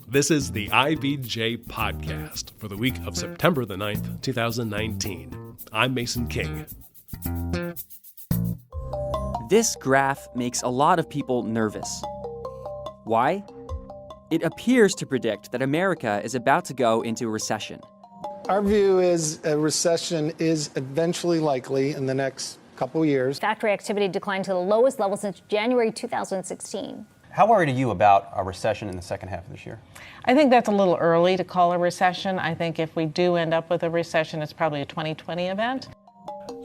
This is the IBJ podcast for the week of September the 9th, 2019. I'm Mason King. This graph makes a lot of people nervous. Why? It appears to predict that America is about to go into a recession. Our view is a recession is eventually likely in the next couple of years. Factory activity declined to the lowest level since January 2016. How worried are you about a recession in the second half of this year? I think that's a little early to call a recession. I think if we do end up with a recession, it's probably a 2020 event.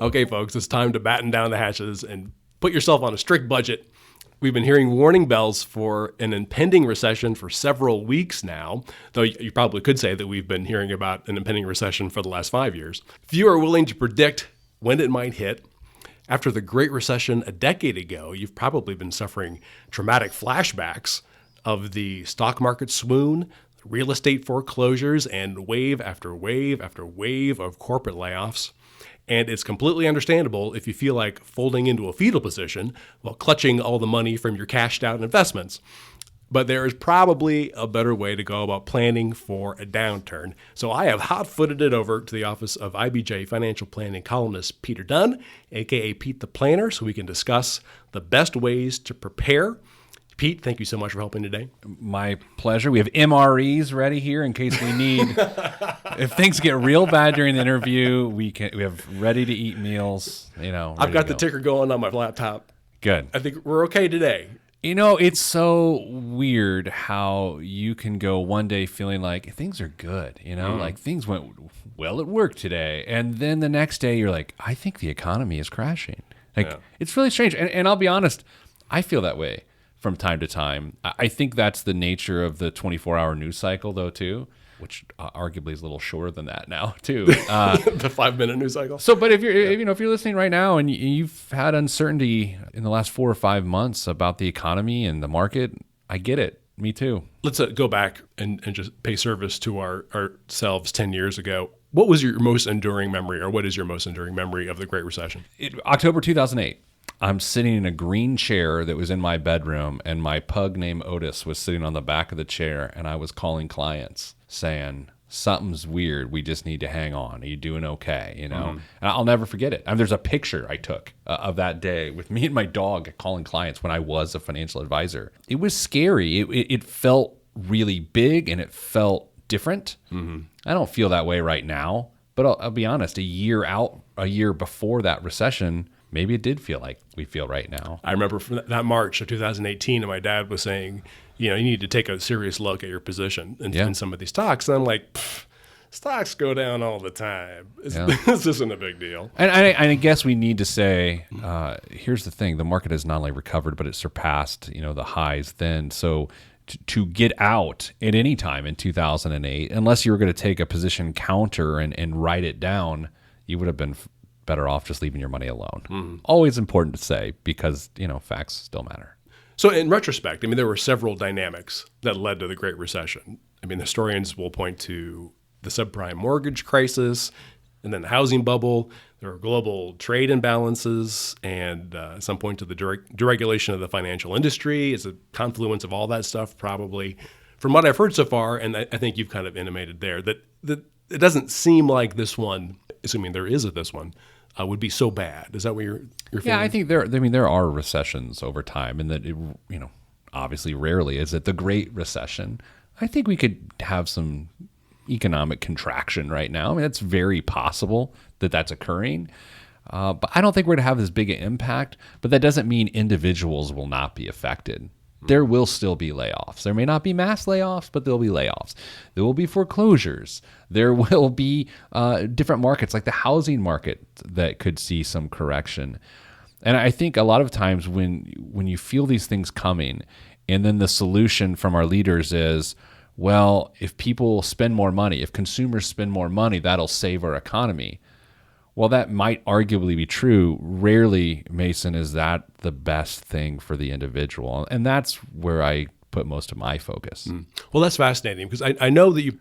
Okay, folks, it's time to batten down the hatches and put yourself on a strict budget. We've been hearing warning bells for an impending recession for several weeks now, though you probably could say that we've been hearing about an impending recession for the last 5 years. Few are willing to predict when it might hit. After the Great Recession a decade ago, you've probably been suffering traumatic flashbacks of the stock market swoon, real estate foreclosures, and wave after wave after wave of corporate layoffs. And it's completely understandable if you feel like folding into a fetal position while clutching all the money from your cashed out investments. But there is probably a better way to go about planning for a downturn. So I have hot-footed it over to the office of IBJ financial planning columnist Peter Dunn, aka Pete the Planner, so we can discuss the best ways to prepare. Pete, thank you so much for helping today. My pleasure. We have MREs ready here in case we need. If things get real bad during the interview, we have ready-to-eat meals. I've got the ticker going on my laptop. Good. I think we're okay today. It's so weird how you can go one day feeling like things are good, like things went well at work today. And then the next day you're like, I think the economy is crashing. It's really strange. And I'll be honest, I feel that way from time to time. I think that's the nature of the 24-hour news cycle, though, too, which arguably is a little shorter than that now, too. The 5-minute news cycle. So, but if you're listening right now and you've had uncertainty in the last 4 or 5 months about the economy and the market, I get it. Me too. Let's go back and just pay service to ourselves 10 years ago. What was your most enduring memory, or what is your most enduring memory of the Great Recession? October 2008. I'm sitting in a green chair that was in my bedroom, and my pug named Otis was sitting on the back of the chair, and I was calling clients saying, something's weird. We just need to hang on. Are you doing okay? And I'll never forget it. There's a picture I took of that day with me and my dog calling clients when I was a financial advisor. It was scary. It felt really big, and it felt different. Mm-hmm. I don't feel that way right now, but I'll be honest, a year before that recession, maybe it did feel like we feel right now. I remember from that March of 2018, and my dad was saying, you need to take a serious look at your position in some of these stocks. And I'm like, stocks go down all the time. This isn't a big deal. And I guess we need to say, here's the thing. The market has not only recovered, but it surpassed, the highs then. So to get out at any time in 2008, unless you were going to take a position counter and write it down, you would have been better off just leaving your money alone. Mm-hmm. Always important to say because, facts still matter. So in retrospect, there were several dynamics that led to the Great Recession. Historians will point to the subprime mortgage crisis and then the housing bubble. There were global trade imbalances and at some point to the deregulation of the financial industry. It's a confluence of all that stuff probably. From what I've heard so far, and I think you've kind of intimated there, that it doesn't seem like this one, assuming there is this one, would be so bad. Is that what you're feeling? Yeah, I think there are recessions over time, and that obviously rarely is it the Great Recession. I think we could have some economic contraction right now. It's very possible that that's occurring, but I don't think we're going to have this big an impact. But that doesn't mean individuals will not be affected. There will still be layoffs. There may not be mass layoffs, but there'll be layoffs. There will be foreclosures. There will be different markets, like the housing market, that could see some correction. And I think a lot of times when you feel these things coming, and then the solution from our leaders is, well, if people spend more money, if consumers spend more money, that'll save our economy. Well, that might arguably be true. Rarely, Mason, is that the best thing for the individual. And that's where I put most of my focus. Well, that's fascinating because I know that you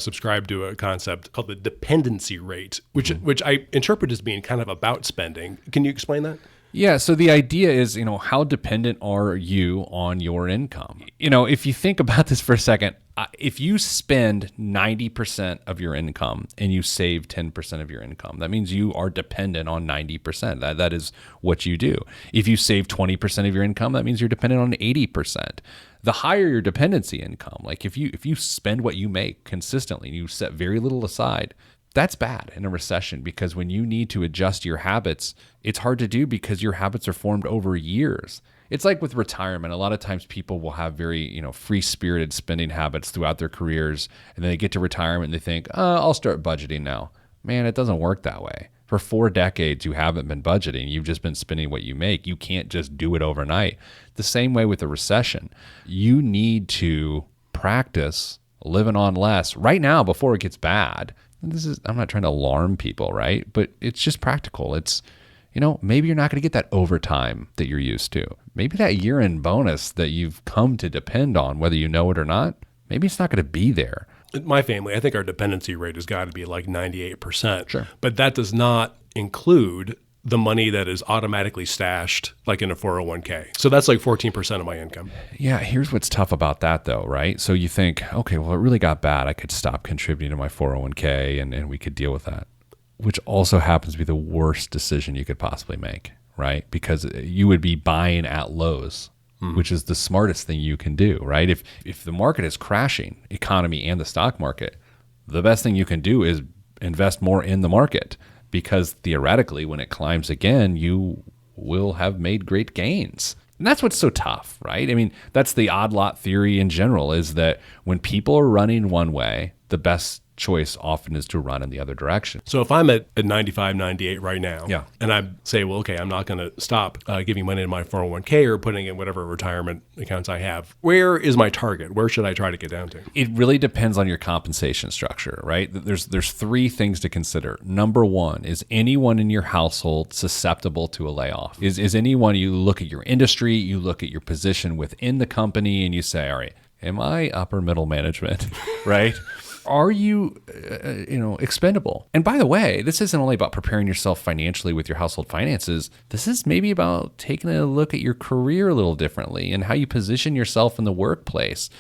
subscribe to a concept called the dependency rate, which I interpret as being kind of about spending. Can you explain that? Yeah, so the idea is, how dependent are you on your income? If you think about this for a second, If you spend 90% of your income and you save 10% of your income, that means you are dependent on 90%. That is what you do. If you save 20% of your income, that means you're dependent on 80%. The higher your dependency income, like if you spend what you make consistently and you set very little aside, that's bad in a recession, because when you need to adjust your habits, it's hard to do because your habits are formed over years. It's like with retirement. A lot of times people will have very, free-spirited spending habits throughout their careers, and then they get to retirement and they think, I'll start budgeting now. Man, it doesn't work that way. For 4 decades, you haven't been budgeting. You've just been spending what you make. You can't just do it overnight. The same way with a recession. You need to practice living on less right now before it gets bad. I'm not trying to alarm people, right? But it's just practical. It's, maybe you're not going to get that overtime that you're used to. Maybe that year-end bonus that you've come to depend on, whether you know it or not, maybe it's not going to be there. My family, I think our dependency rate has got to be like 98%. Sure. But that does not include the money that is automatically stashed like in a 401k. So that's like 14% of my income. Yeah, here's what's tough about that though, right? So you think, okay, well, it really got bad. I could stop contributing to my 401k and we could deal with that, which also happens to be the worst decision you could possibly make, right? Because you would be buying at lows, which is the smartest thing you can do, right? If the market is crashing, economy and the stock market, the best thing you can do is invest more in the market, because theoretically, when it climbs again, you will have made great gains. And that's what's so tough, right? I mean, that's the odd lot theory in general, is that when people are running one way, the best choice often is to run in the other direction. So if I'm at 95, 98 right now, Yeah. and I say, well, okay, I'm not going to stop giving money in my 401k or putting in whatever retirement accounts I have, where is my target? Where should I try to get down to? It really depends on your compensation structure, right? There's 3 things to consider. Number 1, is anyone in your household susceptible to a layoff? Is anyone, you look at your industry, you look at your position within the company, and you say, all right, am I upper middle management, right? Are you, expendable? And by the way, this isn't only about preparing yourself financially with your household finances. This is maybe about taking a look at your career a little differently and how you position yourself in the workplace.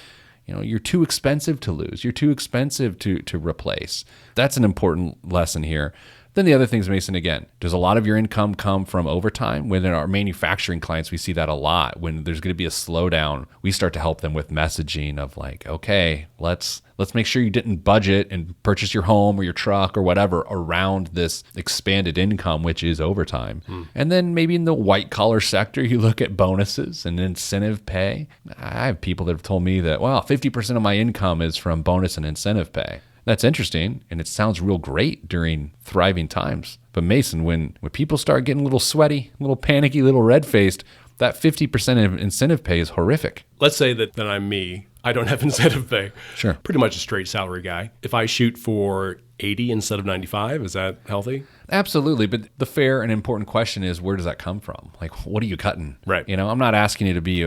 You're too expensive to lose. You're too expensive to replace. That's an important lesson here. Then the other things, Mason, again, does a lot of your income come from overtime? Within our manufacturing clients, we see that a lot. When there's going to be a slowdown, we start to help them with messaging of like, okay, let's make sure you didn't budget and purchase your home or your truck or whatever around this expanded income, which is overtime. And then maybe in the white collar sector, you look at bonuses and incentive pay. I have people that have told me that, 50% of my income is from bonus and incentive pay. That's interesting, and it sounds real great during thriving times. But Mason, when people start getting a little sweaty, a little panicky, a little red-faced, that 50% of incentive pay is horrific. Let's say that I'm me. I don't have incentive pay. Sure. Pretty much a straight salary guy. If I shoot for 80 instead of 95, is that healthy? Absolutely. But the fair and important question is, where does that come from? Like, what are you cutting? Right. I'm not asking you to be,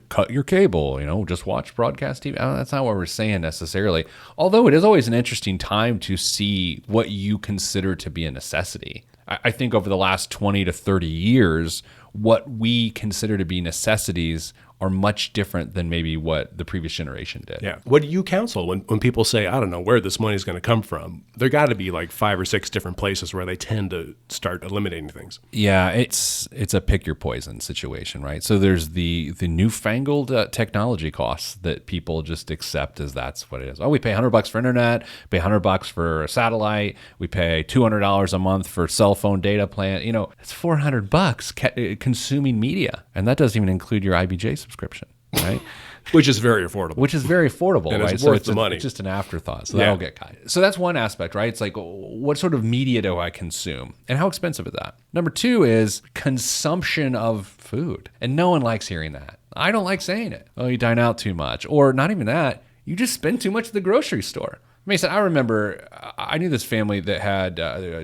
cut your cable, just watch broadcast TV. That's not what we're saying necessarily. Although it is always an interesting time to see what you consider to be a necessity. I think over the last 20 to 30 years, what we consider to be necessities are much different than maybe what the previous generation did. Yeah. What do you counsel when people say, I don't know where this money is going to come from? There got to be like 5 or 6 different places where they tend to start eliminating things. Yeah, it's a pick your poison situation, right? So there's the newfangled technology costs that people just accept as that's what it is. Oh, we pay $100 for internet, pay $100 for a satellite, we pay $200 a month for cell phone data plan. It's $400 consuming media, and that doesn't even include your IBJ subscription, right? Which is very affordable. And right? It's worth the money. It's just an afterthought, so that'll get cut. So that's one aspect, right? It's like, what sort of media do I consume, and how expensive is that? Number 2 is consumption of food, and no one likes hearing that. I don't like saying it. Oh, you dine out too much, or not even that. You just spend too much at the grocery store. Mason, I remember I knew this family that had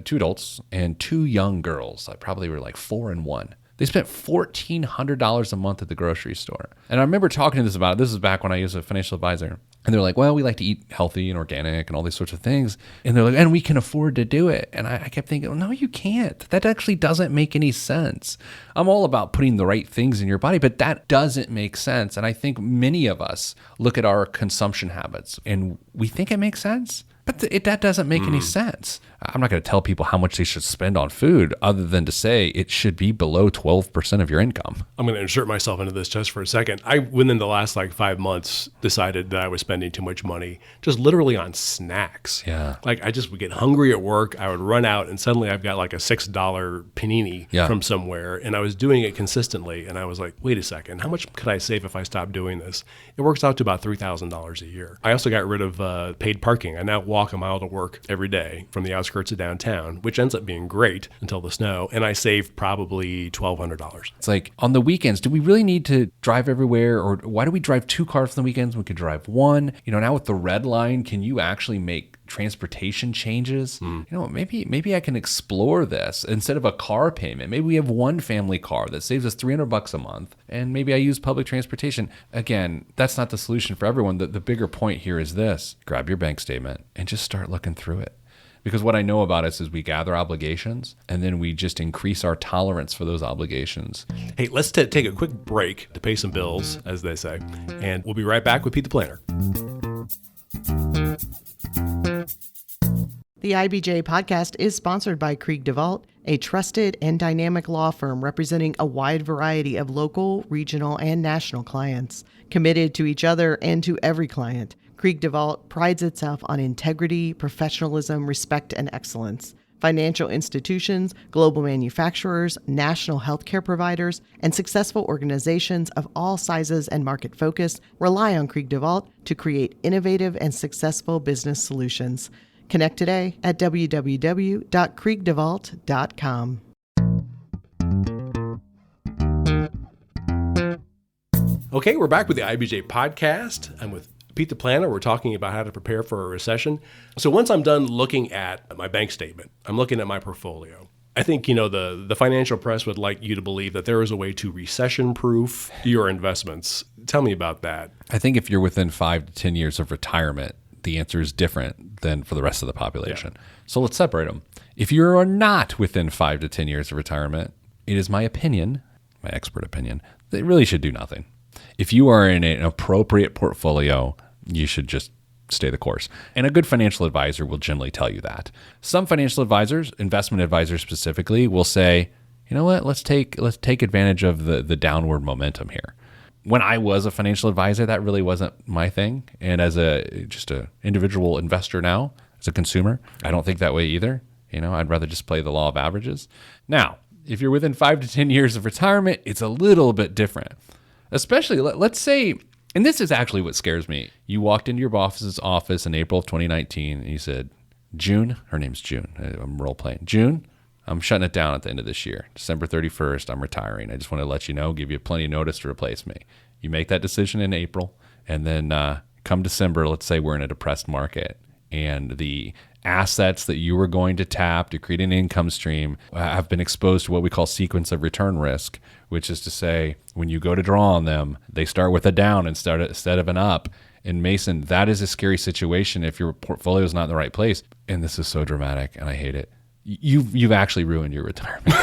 2 adults and 2 young girls. I probably were like 4 and 1. They spent $1,400 a month at the grocery store. And I remember talking to this about it. This was back when I was a financial advisor. And they're like, well, we like to eat healthy and organic and all these sorts of things. And they're like, and we can afford to do it. And I kept thinking, well, no, you can't. That actually doesn't make any sense. I'm all about putting the right things in your body, but that doesn't make sense. And I think many of us look at our consumption habits and we think it makes sense. But that doesn't make any sense. I'm not going to tell people how much they should spend on food other than to say it should be below 12% of your income. I'm going to insert myself into this just for a second. I, within the last 5 months, decided that I was spending too much money just literally on snacks. Yeah. I just would get hungry at work. I would run out and suddenly I've got a $6 panini from somewhere. And I was doing it consistently. And I was like, wait a second, how much could I save if I stopped doing this? It works out to about $3,000 a year. I also got rid of paid parking. I now walk a mile to work every day from the outskirts of downtown, which ends up being great until the snow. And I save probably $1,200. It's like on the weekends, do we really need to drive everywhere? Or why do we drive 2 cars on the weekends? We could drive 1. Now with the red line, can you actually make transportation changes? Maybe I can explore this instead of a car payment. Maybe we have one family car that saves us $300 a month, and maybe I use public transportation. Again, that's not the solution for everyone. The bigger point here is this: grab your bank statement and just start looking through it. Because what I know about us is we gather obligations and then we just increase our tolerance for those obligations. Hey, let's take a quick break to pay some bills, as they say, and we'll be right back with Pete the Planner. The IBJ podcast is sponsored by Krieg DeVault, a trusted and dynamic law firm representing a wide variety of local, regional, and national clients. Committed to each other and to every client, Krieg DeVault prides itself on integrity, professionalism, respect, and excellence. Financial institutions, global manufacturers, national healthcare providers, and successful organizations of all sizes and market focus rely on Krieg DeVault to create innovative and successful business solutions. Connect today at www.kriegdevault.com. Okay, we're back with the IBJ podcast. I'm with Pete the Planner. We're talking about how to prepare for a recession. So once I'm done looking at my bank statement, I'm looking at my portfolio. I think, the financial press would like you to believe that there is a way to recession-proof your investments. Tell me about that. I think if you're within 5 to 10 years of retirement, the answer is different than for the rest of the population. Yeah. So let's separate them. If you are not within 5 to 10 years of retirement, it is my opinion, my expert opinion, that you really should do nothing. If you are in an appropriate portfolio, you should just stay the course. And a good financial advisor will generally tell you that. Some financial advisors, investment advisors specifically, will say, you know what, let's take advantage of the downward momentum here. When I was a financial advisor, that really wasn't my thing. And as just an individual investor now, as a consumer, I don't think that way either. I'd rather just play the law of averages. Now, if you're within 5 to 10 years of retirement, it's a little bit different. Especially, let's say, and this is actually what scares me. You walked into your boss's office in April of 2019 and you said, June, her name's June, I'm role playing. June, I'm shutting it down at the end of this year. December 31st, I'm retiring. I just want to let you know, give you plenty of notice to replace me. You make that decision in April, and then come December, let's say we're in a depressed market, and the assets that you were going to tap to create an income stream have been exposed to what we call sequence of return risk, which is to say, when you go to draw on them, they start with a down instead of an up. And Mason, that is a scary situation if your portfolio is not in the right place. And this is so dramatic, and I hate it. You've actually ruined your retirement.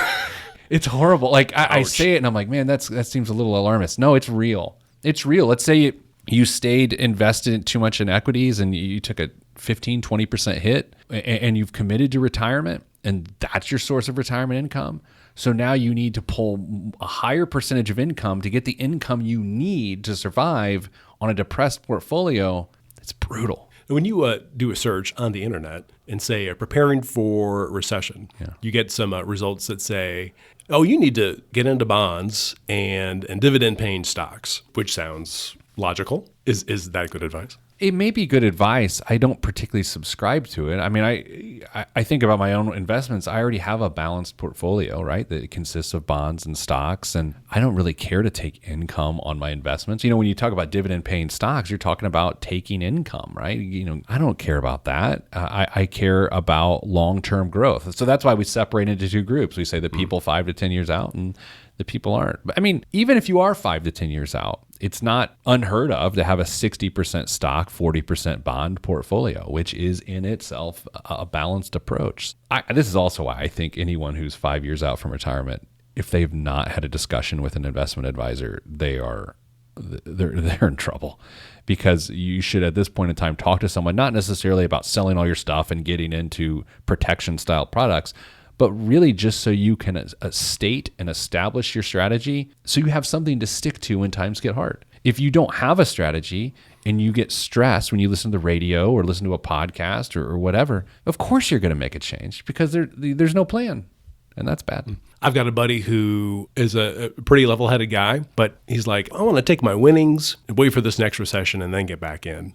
It's horrible. I say it and I'm like, man, that seems a little alarmist. No, it's real. It's real. Let's say you stayed invested too much in equities and you took a 15, 20% hit and you've committed to retirement and that's your source of retirement income. So now you need to pull a higher percentage of income to get the income you need to survive on a depressed portfolio. It's brutal. When you do a search on the internet and say preparing for recession, you get some results that say, oh, you need to get into bonds and dividend-paying stocks, which sounds logical. Is that good advice? It may be good advice. I don't particularly subscribe to it. I mean, I think about my own investments. I already have a balanced portfolio, right? That consists of bonds and stocks, and I don't really care to take income on my investments. When you talk about dividend-paying stocks, you're talking about taking income, right? I don't care about that. I care about long-term growth. So that's why we separate into 2 groups. We say that people 5 to 10 years out and that people aren't. But I mean, even if you are 5 to 10 years out, it's not unheard of to have a 60% stock, 40% bond portfolio, which is in itself a balanced approach. This is also why I think anyone who's 5 years out from retirement, if they've not had a discussion with an investment advisor, they're in trouble, because you should at this point in time talk to someone, not necessarily about selling all your stuff and getting into protection style products, but really just so you can state and establish your strategy so you have something to stick to when times get hard. If you don't have a strategy and you get stressed when you listen to the radio or listen to a podcast or whatever, of course you're going to make a change because there's no plan. And that's bad. I've got a buddy who is a pretty level-headed guy, but he's like, I want to take my winnings and wait for this next recession and then get back in.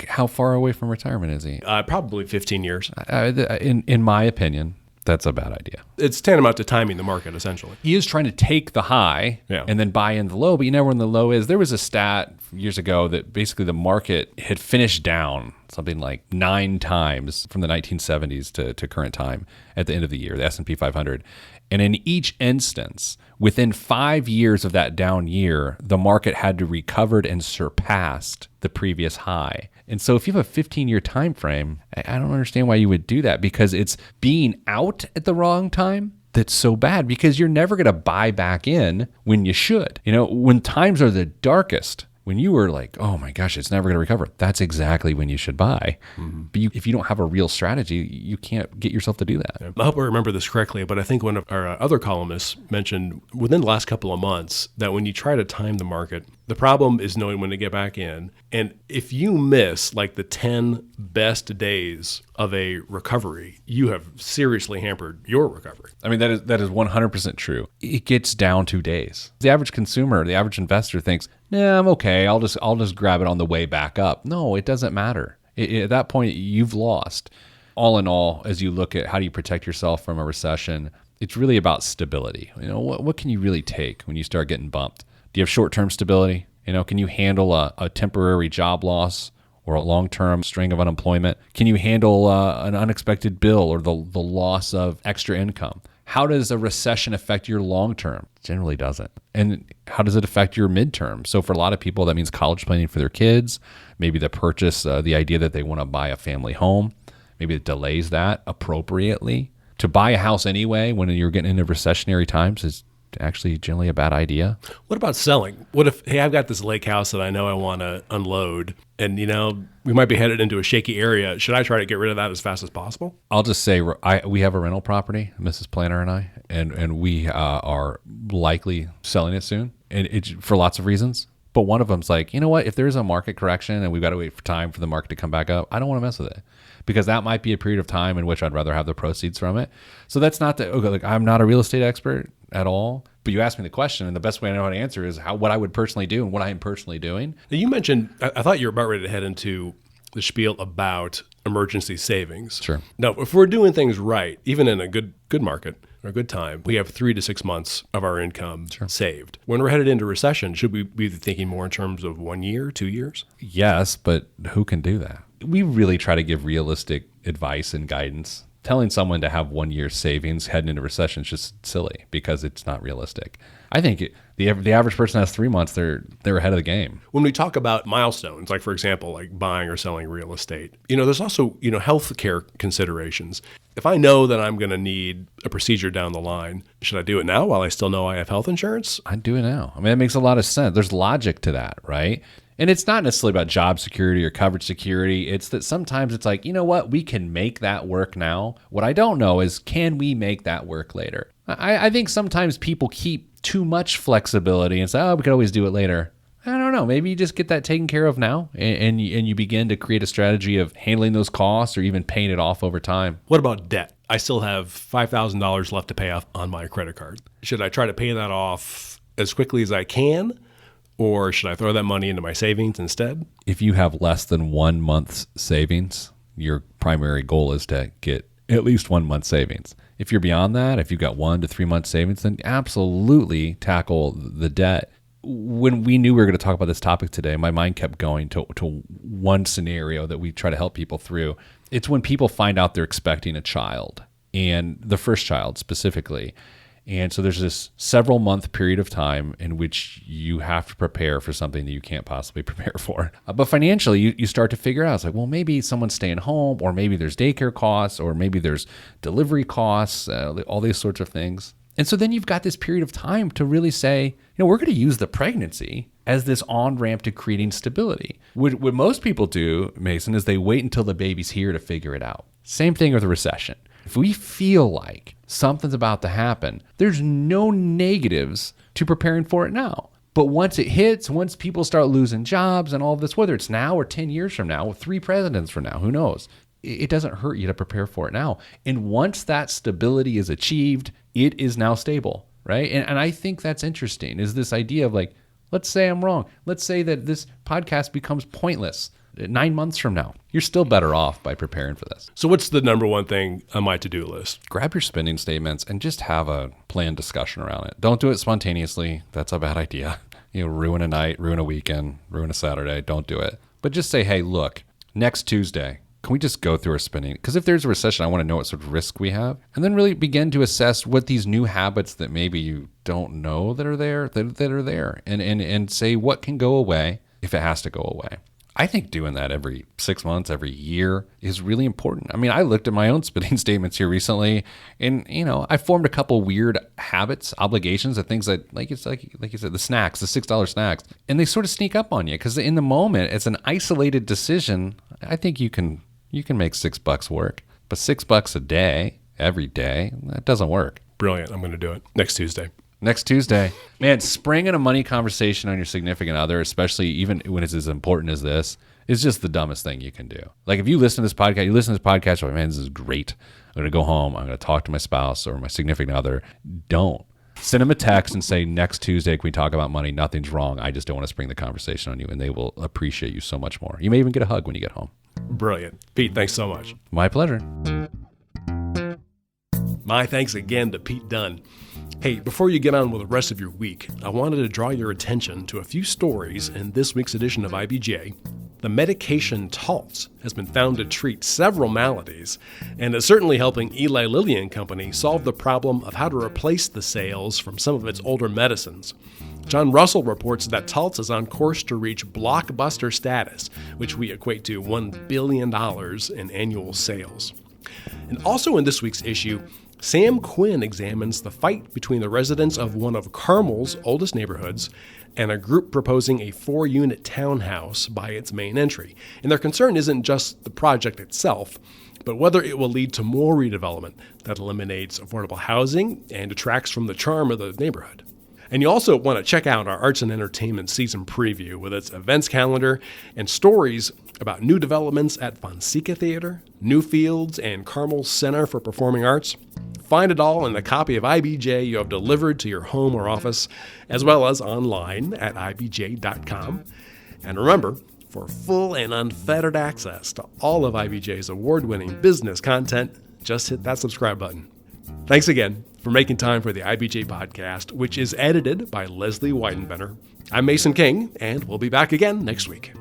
How far away from retirement is he? Probably 15 years. In my opinion, that's a bad idea. It's tantamount to timing the market, essentially. He is trying to take the high and then buy in the low, but you know when the low is. There was a stat years ago that basically the market had finished down something like 9 times from the 1970s to current time at the end of the year, the S&P 500. And in each instance, within 5 years of that down year, the market had to recovered and surpassed the previous high. And so if you have a 15-year time frame, I don't understand why you would do that, because it's being out at the wrong time that's so bad, because you're never going to buy back in when you should. You know, when times are the darkest, when you were like, oh my gosh, it's never going to recover, that's exactly when you should buy. Mm-hmm. But if you don't have a real strategy, you can't get yourself to do that. Yeah. I hope I remember this correctly, but I think one of our other columnists mentioned within the last couple of months that when you try to time the market, the problem is knowing when to get back in. And if you miss like the 10 best days of a recovery, you have seriously hampered your recovery. I mean, that is 100% true. It gets down to days. The average consumer, the average investor thinks, nah, I'm okay. I'll just grab it on the way back up. No, it doesn't matter. At that point, you've lost. All in all, as you look at how do you protect yourself from a recession, it's really about stability. You know, what can you really take when you start getting bumped? Do you have short-term stability? You know, can you handle a temporary job loss or a long-term string of unemployment? Can you handle an unexpected bill or the loss of extra income? How does a recession affect your long-term? Generally doesn't. And how does it affect your midterm? So for a lot of people, that means college planning for their kids, maybe the purchase, the idea that they want to buy a family home. Maybe it delays that appropriately. To buy a house anyway when you're getting into recessionary times is actually generally a bad idea. What about selling? What if, hey, I've got this lake house that I know I want to unload, and you know we might be headed into a shaky area. Should I try to get rid of that as fast as possible? I'll just say we have a rental property, Mrs. Planner and I, and we are likely selling it soon, and it's for lots of reasons. But one of them's like, you know what? If there's a market correction and we've got to wait for time for the market to come back up, I don't want to mess with it, because that might be a period of time in which I'd rather have the proceeds from it. So that's not like I'm not a real estate expert at all, but you asked me the question, and the best way I know how to answer is what I would personally do and what I am personally doing. Now you mentioned, I thought you were about ready to head into the spiel about emergency savings. Sure. Now, if we're doing things right, even in a good market or a good time, we have 3 to 6 months of our income saved. When we're headed into recession, should we be thinking more in terms of 1 year, 2 years? Yes, but who can do that? We really try to give realistic advice and guidance. Telling someone to have 1 year savings heading into recession is just silly because it's not realistic. I think the average person has 3 months. They're ahead of the game. When we talk about milestones, like for example, like buying or selling real estate, there's also healthcare considerations. If I know that I'm going to need a procedure down the line, should I do it now while I still know I have health insurance? I'd do it now. I mean, that makes a lot of sense. There's logic to that, right? And it's not necessarily about job security or coverage security. It's that sometimes it's like, you know what? We can make that work now. What I don't know is, can we make that work later? I think sometimes people keep too much flexibility and say, oh, we could always do it later. I don't know. Maybe you just get that taken care of now and you begin to create a strategy of handling those costs or even paying it off over time. What about debt? I still have $5,000 left to pay off on my credit card. Should I try to pay that off as quickly as I can? Or should I throw that money into my savings instead? If you have less than 1 month's savings, your primary goal is to get at least 1 month's savings. If you're beyond that, if you've got 1 to 3 months savings, then absolutely tackle the debt. When we knew we were going to talk about this topic today, my mind kept going to one scenario that we try to help people through. It's when people find out they're expecting a child, and the first child specifically. And so there's this several month period of time in which you have to prepare for something that you can't possibly prepare for. But financially, you start to figure out, it's like, well, maybe someone's staying home, or maybe there's daycare costs, or maybe there's delivery costs, all these sorts of things. And so then you've got this period of time to really say, we're going to use the pregnancy as this on-ramp to creating stability. What most people do, Mason, is they wait until the baby's here to figure it out. Same thing with a recession. If we feel like something's about to happen, there's no negatives to preparing for it now. But once it hits, once people start losing jobs and all of this, whether it's now or 10 years from now, 3 presidents from now, who knows? It doesn't hurt you to prepare for it now. And once that stability is achieved, it is now stable, right? And I think that's interesting, is this idea of like, let's say I'm wrong. Let's say that this podcast becomes pointless 9 months from now. You're still better off by preparing for this. So what's the number one thing on my to-do list? Grab your spending statements and just have a planned discussion around it. Don't do it spontaneously. That's a bad idea. Ruin a night, ruin a weekend, ruin a Saturday. Don't do it. But just say, hey, look, next Tuesday, can we just go through our spending? Because if there's a recession, I want to know what sort of risk we have. And then really begin to assess what these new habits that maybe you don't know that are there, that are there. And say what can go away if it has to go away. I think doing that every 6 months, every year is really important. I mean, I looked at my own spending statements here recently, and I formed a couple weird habits, obligations, of things that, like you said, the snacks, the $6 snacks, and they sort of sneak up on you because in the moment, it's an isolated decision. I think you can make $6 work, but $6 a day, every day, that doesn't work. Brilliant. I'm going to do it next Tuesday. Next Tuesday. Man, springing a money conversation on your significant other, especially even when it's as important as this, is just the dumbest thing you can do. Like if you listen to this podcast, you're like, man, this is great. I'm going to go home. I'm going to talk to my spouse or my significant other. Don't. Send them a text and say, next Tuesday, can we talk about money? Nothing's wrong. I just don't want to spring the conversation on you. And they will appreciate you so much more. You may even get a hug when you get home. Brilliant. Pete, thanks so much. My pleasure. My thanks again to Pete Dunn. Hey, before you get on with the rest of your week, I wanted to draw your attention to a few stories in this week's edition of IBJ. The medication Taltz has been found to treat several maladies and is certainly helping Eli Lilly and Company solve the problem of how to replace the sales from some of its older medicines. John Russell reports that Taltz is on course to reach blockbuster status, which we equate to $1 billion in annual sales. And also in this week's issue, Sam Quinn examines the fight between the residents of one of Carmel's oldest neighborhoods and a group proposing a 4-unit townhouse by its main entry. And their concern isn't just the project itself, but whether it will lead to more redevelopment that eliminates affordable housing and detracts from the charm of the neighborhood. And you also want to check out our arts and entertainment season preview with its events calendar and stories about new developments at Fonseca Theater, Newfields, and Carmel Center for Performing Arts. Find it all in a copy of IBJ you have delivered to your home or office, as well as online at ibj.com. And remember, for full and unfettered access to all of IBJ's award-winning business content, just hit that subscribe button. Thanks again for making time for the IBJ podcast, which is edited by Leslie Weidenbender. I'm Mason King, and we'll be back again next week.